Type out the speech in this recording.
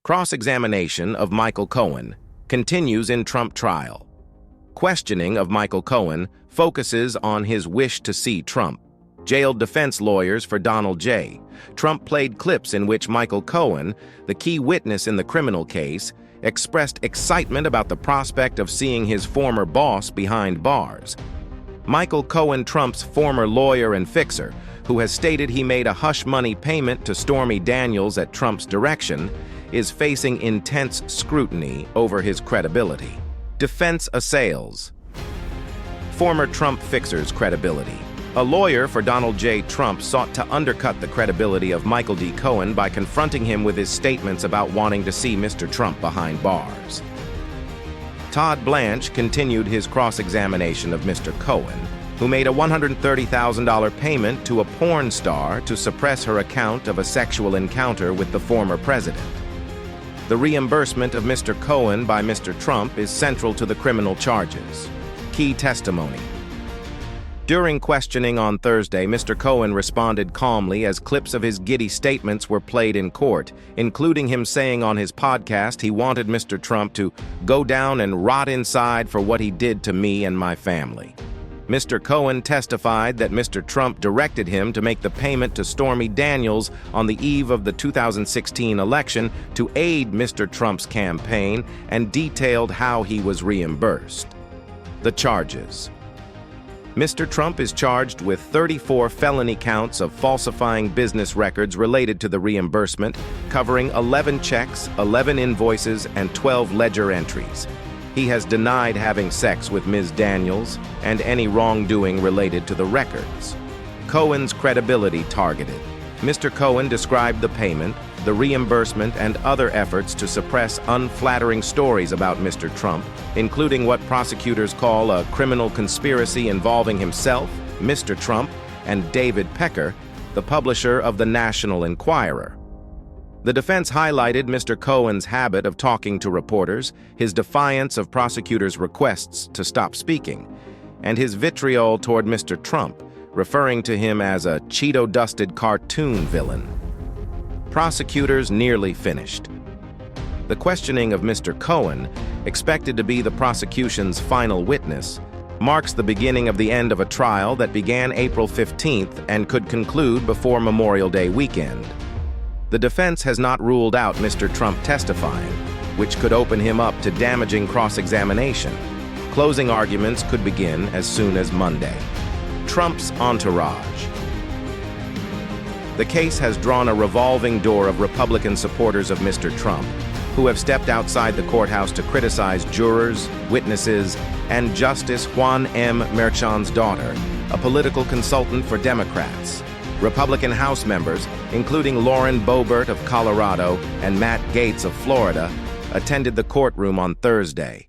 Cross-examination of Michael Cohen continues in Trump trial. Questioning of Michael Cohen focuses on his wish to see Trump. Jailed defense lawyers for Donald J. Trump played clips in which Michael Cohen, the key witness in the criminal case, expressed excitement about the prospect of seeing his former boss behind bars. Michael Cohen, Trump's former lawyer and fixer, who has stated he made a hush money payment to Stormy Daniels at Trump's direction, is facing intense scrutiny over his credibility. Defense assails. Former Trump fixer's credibility. A lawyer for Donald J. Trump sought to undercut the credibility of Michael D. Cohen by confronting him with his statements about wanting to see Mr. Trump behind bars. Todd Blanche continued his cross-examination of Mr. Cohen, who made a $130,000 payment to a porn star to suppress her account of a sexual encounter with the former president. The reimbursement of Mr. Cohen by Mr. Trump is central to the criminal charges. Key testimony. During questioning on Thursday, Mr. Cohen responded calmly as clips of his giddy statements were played in court, including him saying on his podcast he wanted Mr. Trump to go down and rot inside for what he did to me and my family. Mr. Cohen testified that Mr. Trump directed him to make the payment to Stormy Daniels on the eve of the 2016 election to aid Mr. Trump's campaign and detailed how he was reimbursed. The charges. Mr. Trump is charged with 34 felony counts of falsifying business records related to the reimbursement, covering 11 checks, 11 invoices, and 12 ledger entries. He has denied having sex with Ms. Daniels and any wrongdoing related to the records. Cohen's credibility targeted. Mr. Cohen described the payment, the reimbursement, and other efforts to suppress unflattering stories about Mr. Trump, including what prosecutors call a criminal conspiracy involving himself, Mr. Trump, and David Pecker, the publisher of the National Enquirer. The defense highlighted Mr. Cohen's habit of talking to reporters, his defiance of prosecutors' requests to stop speaking, and his vitriol toward Mr. Trump, referring to him as a Cheeto-dusted cartoon villain. Prosecutors nearly finished. The questioning of Mr. Cohen, expected to be the prosecution's final witness, marks the beginning of the end of a trial that began April 15th and could conclude before Memorial Day weekend. The defense has not ruled out Mr. Trump testifying, which could open him up to damaging cross-examination. Closing arguments could begin as soon as Monday. Trump's entourage. The case has drawn a revolving door of Republican supporters of Mr. Trump, who have stepped outside the courthouse to criticize jurors, witnesses, and Justice Juan M. Merchan's daughter, a political consultant for Democrats. Republican House members, including Lauren Boebert of Colorado and Matt Gaetz of Florida, attended the courtroom on Thursday.